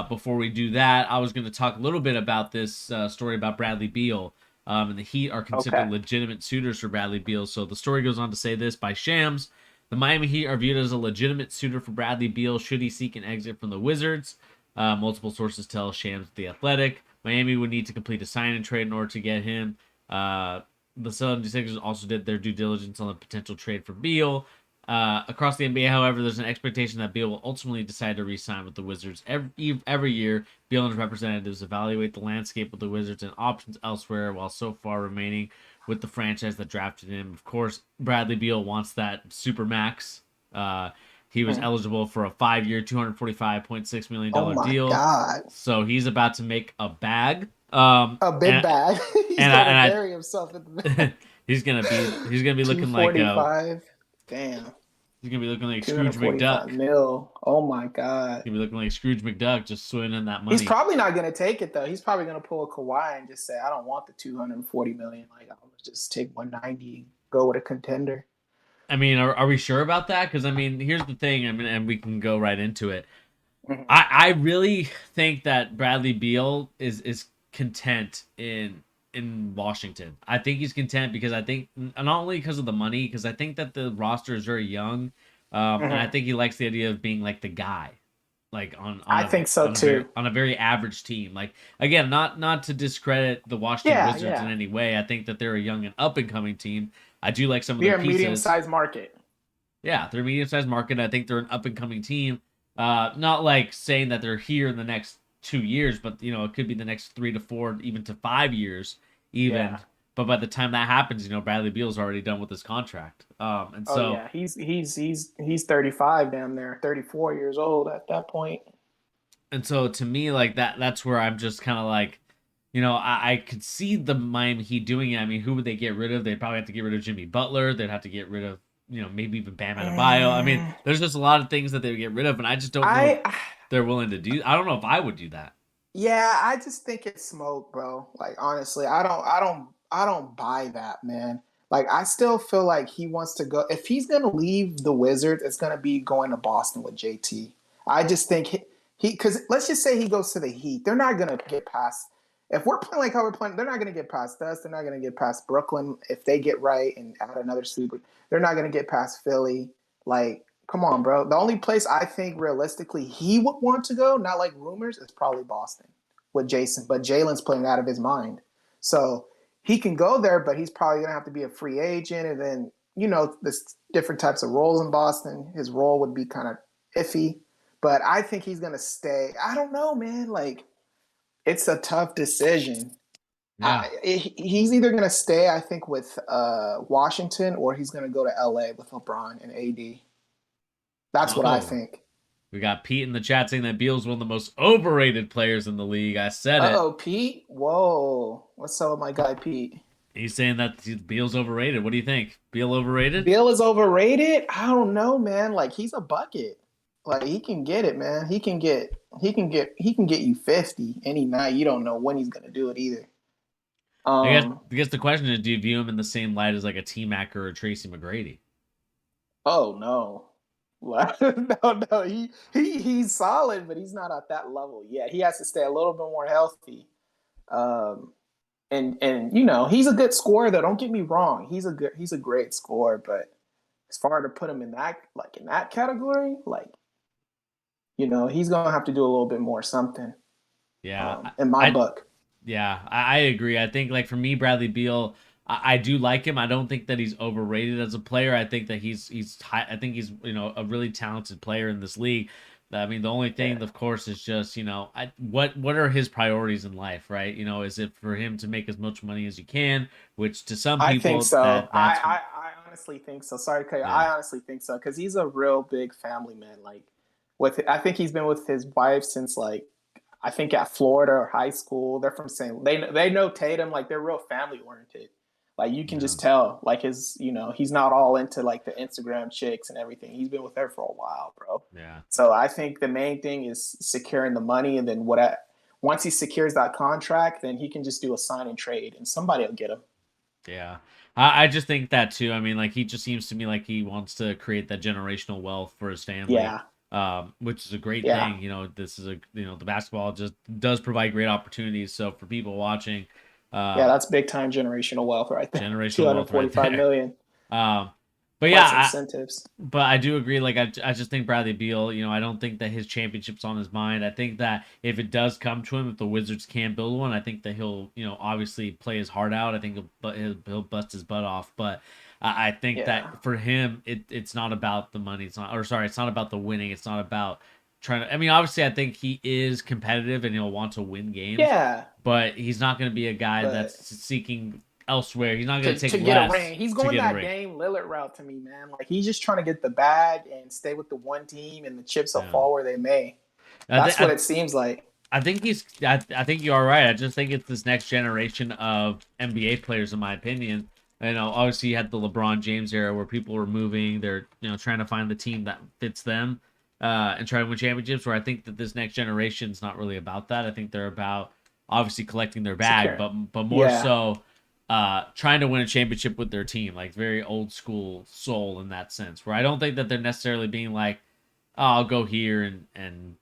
Before we do that, I was going to talk a little bit about this story about Bradley Beal. And the Heat are considered Okay. legitimate suitors for Bradley Beal. So the story goes on to say this by Shams. The Miami Heat are viewed as a legitimate suitor for Bradley Beal should he seek an exit from the Wizards. Multiple sources tell Shams The Athletic. Miami would need to complete a sign and trade in order to get him. The 76ers also did their due diligence on the potential trade for Beal. Across the NBA, however, there's an expectation that Beal will ultimately decide to re-sign with the Wizards. Every year, Beal and his representatives evaluate the landscape of the Wizards and options elsewhere, while so far remaining with the franchise that drafted him. Of course, Bradley Beal wants that super max. He was Hmm. eligible for a 5-year, $245.6 million Oh my deal, God. so he's about to make a bag. A big And bag. He's and gonna I, bury himself in the and bag. he's gonna be looking like 245. Damn. Scrooge McDuck. 245 mil. Oh my God. He'd be looking like Scrooge McDuck, just swimming in that He's money. probably not gonna take it though. He's probably gonna pull a Kawhi and just say, I don't want the 240 million. Like I'll just take 190, go with a contender. I mean, are we sure about that? Because I mean, here's the thing. I mean, and we can go right into it. Mhm. I really think that Bradley Beal is content in Washington. I think he's content because I think not only because of the money, because I think that the roster is very young, and I Mhm. think he likes the idea of being like the guy, like I think so too. on a very average team. Like again, not to discredit the Washington Yeah, Wizards in yeah. any way. I think that they're a young and up and coming team. I do like some of their We're a pieces. medium-sized market. Yeah, they're a medium sized market. I think they're an up and coming team. Not like saying that they're here in the next 2 years, but it could be the next 3 to 4, even to 5 years, even. Yeah. But by the time that happens, Bradley Beal's already done with his contract. And Oh so yeah. He's 35 down there, 34 years old at that point. to me, like that's where I'm just kind of like, I could see the Miami Heat doing it. I mean, who would they get rid of? They'd probably have to get rid of Jimmy Butler. They'd have to get rid of, maybe even Bam Adebayo. I mean, Mm, there's just a lot of things that they would get rid of, and I just don't know if I they're willing to do. I don't know if I would do that. Yeah, I just think it's smoke, bro. Like honestly, I don't buy that, man. Like I still feel like he wants to go. If he's gonna leave the Wizards, it's gonna be going to Boston with JT. I just think he because let's just say he goes to the Heat, they're not gonna get past. If we're playing like how we're playing, they're not gonna get past us. They're not gonna get past Brooklyn if they get right and add another super. They're not gonna get past Philly. Like come on, bro. The only place I think realistically he would want to go, not like rumors, is probably Boston with Jason. But Jalen's playing out of his mind. So he can go there, but he's probably gonna have to be a free agent. And then, there's different types of roles in Boston. His role would be kind of iffy. But I think he's gonna stay. I don't know, man. Like it's a tough decision. Yeah. He's either going to stay, I think, with Washington or he's going to go to LA with LeBron and AD. That's what I Oh, think. we got Pete in the chat saying that Beal's one of the most overrated players in the league. I said Uh it. oh, Pete. Whoa. What's up with my guy, Pete? He's saying that Beal's overrated. What do you think? Beal overrated? Bill is overrated. I don't know, man. Like he's a bucket. Like he can get it, man. He can get you 50 any night. You don't know when he's gonna do it either. I guess Um. I guess the question is, do you view him in the same light as like a T Mac or a Tracy McGrady? Oh no. No. He's solid, but he's not at that level yet. He has to stay a little bit more healthy. Um. And he's a good scorer though. Don't get me wrong. He's a great scorer, but as far to put him in that category, like he's gonna have to do a little bit more something. Yeah, In my I book. yeah, I agree. I think like for me, Bradley Beal, I do like him. I don't think that he's overrated as a player. I think that he's high, I think he's a really talented player in this league. I mean, the only Yeah, thing, of course, is just what are his priorities in life, right? Is it for him to make as much money as he can, which to some I think people so. that's I honestly think so. Sorry, Kay. yeah. I honestly think so because he's a real big family man. Like I think he's been with his wife since like I think at Florida or high school. They're from St. They know Tatum. Like they're real family oriented. Like you can Yeah. just tell. Like he's not all into like the Instagram chicks and everything. He's been with her for a while, bro. Yeah. So I think the main thing is securing the money, and then once he secures that contract, then he can just do a sign and trade, and somebody will get him. Yeah. I just think that too. I mean, like he just seems to me like he wants to create that generational wealth for his family. Yeah, which is a great Yeah, thing. This is the basketball just does provide great opportunities. So for people watching, yeah, uh, that's big time generational wealth right there. generational wealth right 245 there. million Um, but yeah, plus incentives. but I do agree. Like I just think Bradley Beal. I don't think that his championship's on his mind. I think that if it does come to him, if the Wizards can build one, I think that he'll, obviously play his heart out. I think he'll bust his butt off. But I think that Yeah, for him, it's not about the money. It's not, or sorry, it's not about the winning. It's not about trying to. I mean, obviously, I think he is competitive and he'll want to win games, yeah, but he's not going to be a guy that's but seeking elsewhere. He's not going to to take get a less ring, he's to going get a that ring. Dame Lillard route to me, man. Like he's just trying to get the bag and stay with the one team, and the chips will Yeah. fall where they may. I, th- That's what I it seems like. I think he's. I think you are right. I just think it's this next generation of NBA players, in my opinion. Obviously you had the LeBron James era where people were moving. They're trying to find the team that fits them, and try to win championships. Where I think that this next generation is not really about that. I think they're about obviously collecting their bag, Secure. but more Yeah, so, trying to win a championship with their team. Like very old school soul in that sense. Where I don't think that they're necessarily being like, oh, I'll go here and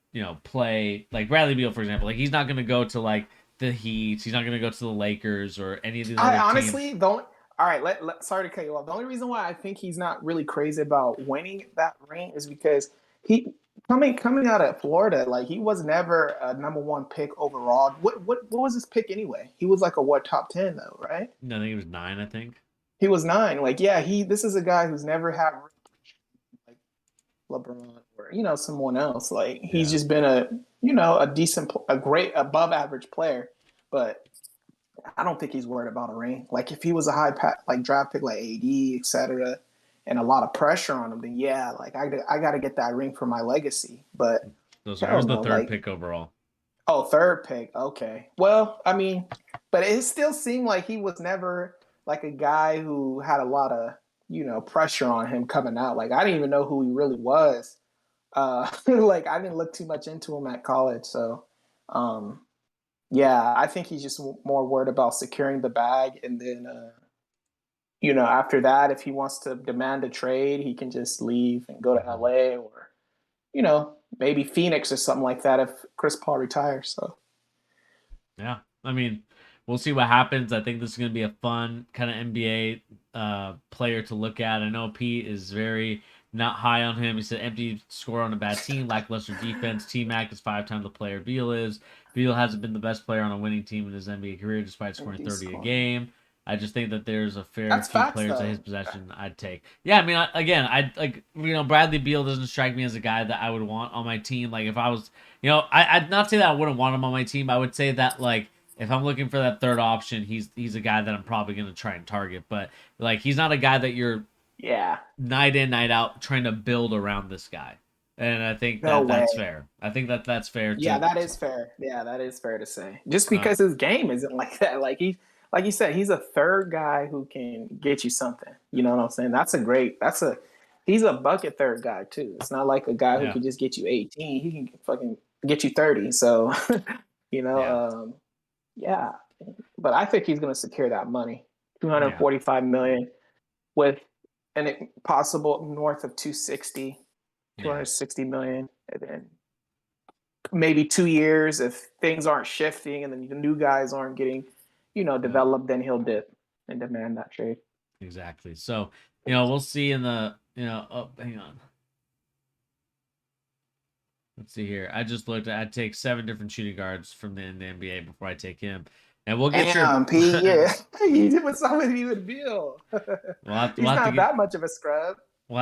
play like Bradley Beal, for example. Like he's not gonna go to like the Heat. He's not gonna go to the Lakers or any of these I other teams. honestly don't. All right, sorry to cut you off. The only reason why I think he's not really crazy about winning that ring is because he coming out of Florida, like he was never a number one pick overall. What was his pick anyway? He was like a what top 10 though, right? No, I think it was 9. I think. He was 9. Like yeah, he this is a guy who's never had like LeBron or someone else. Like he's Yeah. just been a decent, a great above average player, but I don't think he's worried about a ring. Like if he was a like draft pick like AD, etc., and a lot of pressure on him, then yeah, like I got to get that ring for my legacy. But Those are. It hell was the no, third like pick overall. oh third pick, okay. Well, I mean, but it still seemed like he was never like a guy who had a lot of pressure on him coming out. Like I didn't even know who he really was. Like I didn't look too much into him at college, so um, yeah, I think he's just more worried about securing the bag, and then after that, if he wants to demand a trade, he can just leave and go to Hmm. LA or maybe Phoenix or something like that if Chris Paul retires. So Yeah. I mean, we'll see what happens. I think this is going to be a fun kind of NBA player to look at. I know Pete is very not high on him. He said empty score on a bad team, lackluster defense. T Mac is 5 times the player Beal is. Beal hasn't been the best player on a winning team in his NBA career despite scoring empty 30 a scoring. game. I just think that there's a fair That's few facts players at his though. possession I'd take. Yeah, I mean, again, I like Bradley Beal doesn't strike me as a guy that I would want on my team. Like if I was, I'd not say that I wouldn't want him on my team. I would say that like if I'm looking for that third option, he's a guy that I'm probably gonna try and target. But like he's not a guy that you're Yeah. night in night out trying to build around this guy. And I think No that that's way. fair. I think that that's fair Yeah, to. that is fair. Yeah, that is fair to say. Just Uh, because his game isn't like that. Like you said, he's a third guy who can get you something. You know what I'm saying? He's a bucket third guy too. It's not like a guy who yeah, can just get you 18. He can fucking get you 30. So, you know, yeah, yeah. But I think he's going to secure that money, yeah, 245 million with an possible north of 260, two yeah. hundred sixty million, and then maybe 2 years if things aren't shifting and then the new guys aren't getting, Yeah. developed, then he'll dip and demand that trade. Exactly. So, we'll see in the, oh, hang on. Let's see here. I just looked. I'd take 7 different shooting guards from in the NBA before I take him, and we'll get your. Damn, P, yeah. You did with somebody with Beal. We'll He's have to not get that much of a scrub. you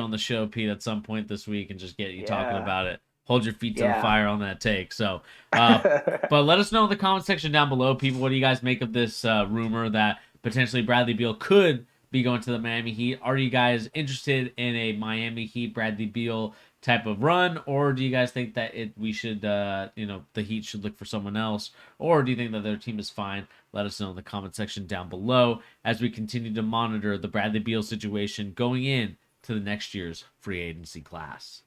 on the show, Pete, at some point this week, and just get you talking Yeah. about it. Hold your feet to the Yeah. fire on that take. So, uh, but let us know in the comment section down below, people. What do you guys make of this rumor that potentially Bradley Beal could be going to the Miami Heat? Are you guys interested in a Miami Heat Bradley Beal type of run, or do you guys think that we should, the Heat should look for someone else, or do you think that their team is fine? Let us know in the comment section down below as we continue to monitor the Bradley Beal situation going in to the next year's free agency class.